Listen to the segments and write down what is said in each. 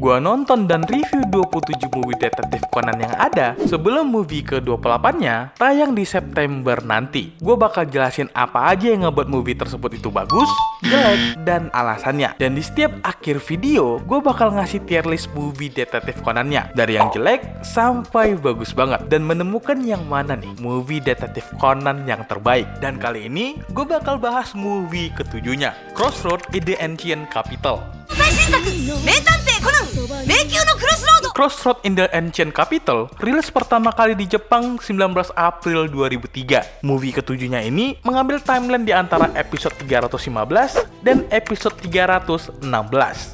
gua nonton dan review 27 movie detektif Conan yang ada sebelum movie ke-28-nya tayang di September nanti. Gua bakal jelasin apa aja yang ngebuat movie tersebut itu bagus, jelek, dan alasannya. Dan di setiap akhir video, gua bakal ngasih tier list movie detektif Conan-nya dari yang jelek sampai bagus banget dan menemukan yang mana nih movie detektif Conan yang terbaik. Dan kali ini gue bakal bahas movie ketujuhnya, Crossroad in the Ancient Capital. Crossroad in the Ancient Capital rilis pertama kali di Jepang 19 April 2003. Movie ketujuhnya ini mengambil timeline di antara episode 315 dan episode 316.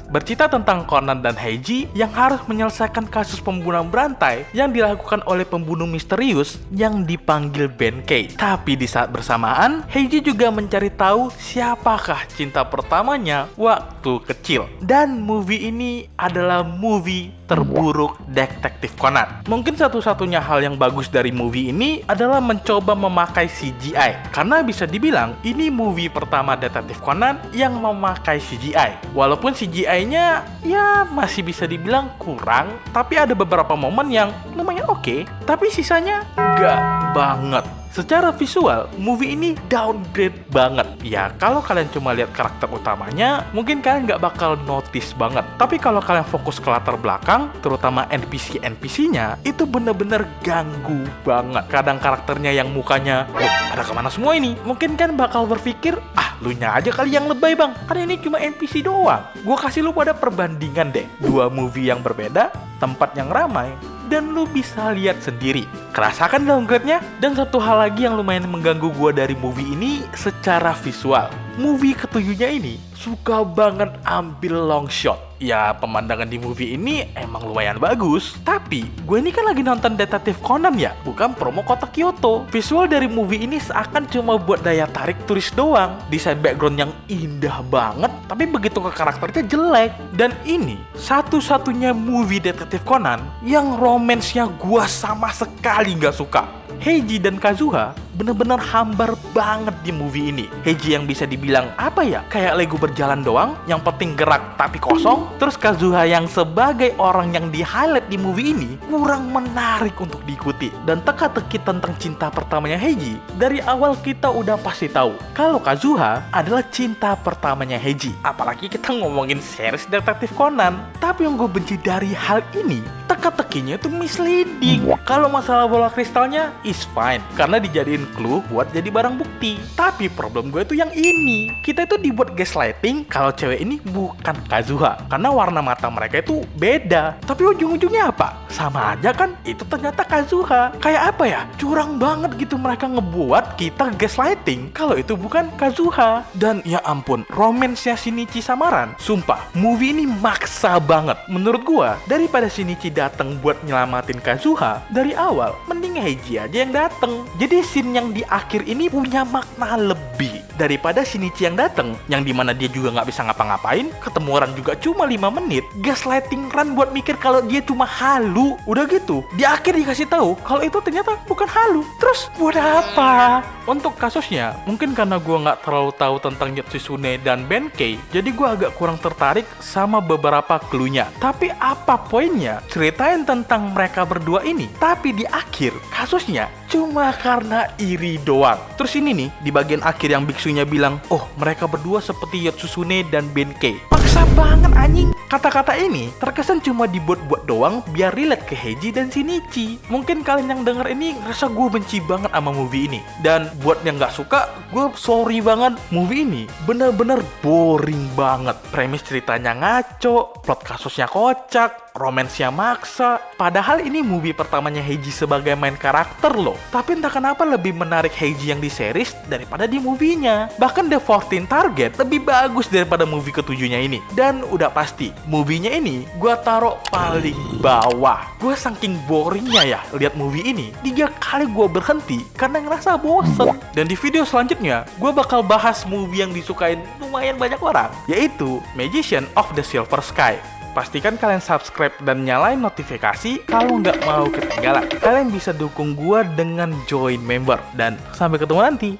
Bercerita tentang Conan dan Heiji yang harus menyelesaikan kasus pembunuhan berantai yang dilakukan oleh pembunuh misterius yang dipanggil Benkei. Tapi di saat bersamaan, Heiji juga mencari tahu siapakah cinta pertamanya waktu kecil. Dan movie ini adalah movie terburuk detektif Conan. Mungkin satu-satunya hal yang bagus dari movie ini adalah mencoba memakai CGI. Karena bisa dibilang ini movie pertama detektif Conan yang memakai CGI. Walaupun CGI-nya ya masih bisa dibilang kurang, tapi ada beberapa momen yang lumayan oke, tapi sisanya nggak banget. Secara visual, movie ini downgrade banget. Ya, kalau kalian cuma lihat karakter utamanya, mungkin kalian nggak bakal notice banget. Tapi kalau kalian fokus ke latar belakang, terutama NPC-NPC-nya, itu bener-bener ganggu banget. Kadang karakternya yang mukanya, ada kemana semua ini? Mungkin kan bakal berpikir, lu nya aja kali yang lebay bang, karena ini cuma NPC doang. Gua kasih lu pada perbandingan deh. Dua movie yang berbeda, tempat yang ramai, dan lu bisa lihat sendiri. Kerasa kan downgrade-nya? Dan satu hal lagi yang lumayan mengganggu gua dari movie ini secara visual. Movie ketujuhnya ini suka banget ambil long shot. Ya, pemandangan di movie ini emang lumayan bagus. Tapi, gue ini kan lagi nonton detektif Conan ya, bukan promo kota Kyoto. Visual dari movie ini seakan cuma buat daya tarik turis doang. Desain background yang indah banget, tapi begitu ke karakternya jelek. Dan ini satu-satunya movie detektif Conan yang romansnya gue sama sekali gak suka. Heiji dan Kazuha bener-bener hambar banget di movie ini. Heiji yang bisa dibilang apa ya, kayak Lego berjalan doang, yang penting gerak tapi kosong. Terus Kazuha yang sebagai orang yang di-highlight di movie ini kurang menarik untuk diikuti. Dan teka-teki tentang cinta pertamanya Heiji, dari awal kita udah pasti tahu kalau Kazuha adalah cinta pertamanya Heiji. Apalagi kita ngomongin series detektif Conan. Tapi yang gue benci dari hal ini, teka-tekinya itu misleading. Kalau masalah bola kristalnya is fine, karena dijadiin clue buat jadi barang bukti. Tapi problem gue itu yang ini, kita itu dibuat gaslighting kalau cewek ini bukan Kazuha, karena warna mata mereka itu beda. Tapi ujung-ujungnya apa? Sama aja kan, itu ternyata Kazuha. Kayak apa ya, curang banget gitu mereka ngebuat kita gaslighting kalau itu bukan Kazuha. Dan ya ampun, romansnya Shinichi Samaran, sumpah movie ini maksa banget. Menurut gua, daripada Shinichi datang buat nyelamatin Kazuha dari awal, mending Heiji aja yang datang. Jadi scene yang di akhir ini punya makna lebih daripada Shinichi yang datang, yang dimana dia juga nggak bisa ngapa-ngapain, ketemu Ran juga cuma 5 menit, gaslighting Ran buat mikir kalau dia cuma halu. Udah gitu, di akhir dikasih tahu kalau itu ternyata bukan halu. Terus buat apa? Untuk kasusnya, mungkin karena gue nggak terlalu tahu tentang Yoshitsune dan Benkei, jadi gue agak kurang tertarik sama beberapa clue-nya. Tapi apa poinnya? Ceritain tentang mereka berdua ini, tapi di akhir kasusnya cuma karena iri doang. Terus ini nih, di bagian akhir yang biksunya bilang, oh mereka berdua seperti Yoshitsune dan Benkei. Maksa banget anjing. Kata-kata ini terkesan cuma dibuat-buat doang biar relate ke Heiji dan Shinichi. Mungkin kalian yang denger ini ngerasa gue benci banget sama movie ini. Dan buat yang gak suka, gue sorry banget. Movie ini bener-bener boring banget. Premis ceritanya ngaco, plot kasusnya kocak, romansnya maksa. Padahal ini movie pertamanya Heiji sebagai main karakter loh. Tapi entah kenapa lebih menarik Heiji yang di series daripada di movie-nya. Bahkan The 14 Target lebih bagus daripada movie ketujuhnya ini. Dan udah pasti, movie-nya ini gue taruh paling bawah. Gue saking boringnya ya lihat movie ini, 3 kali gue berhenti karena ngerasa bosen. Dan di video selanjutnya, gue bakal bahas movie yang disukain lumayan banyak orang, yaitu Magician of the Silver Sky. Pastikan kalian subscribe dan nyalain notifikasi kalau nggak mau ketinggalan. Kalian bisa dukung gue dengan join member. Dan sampai ketemu nanti.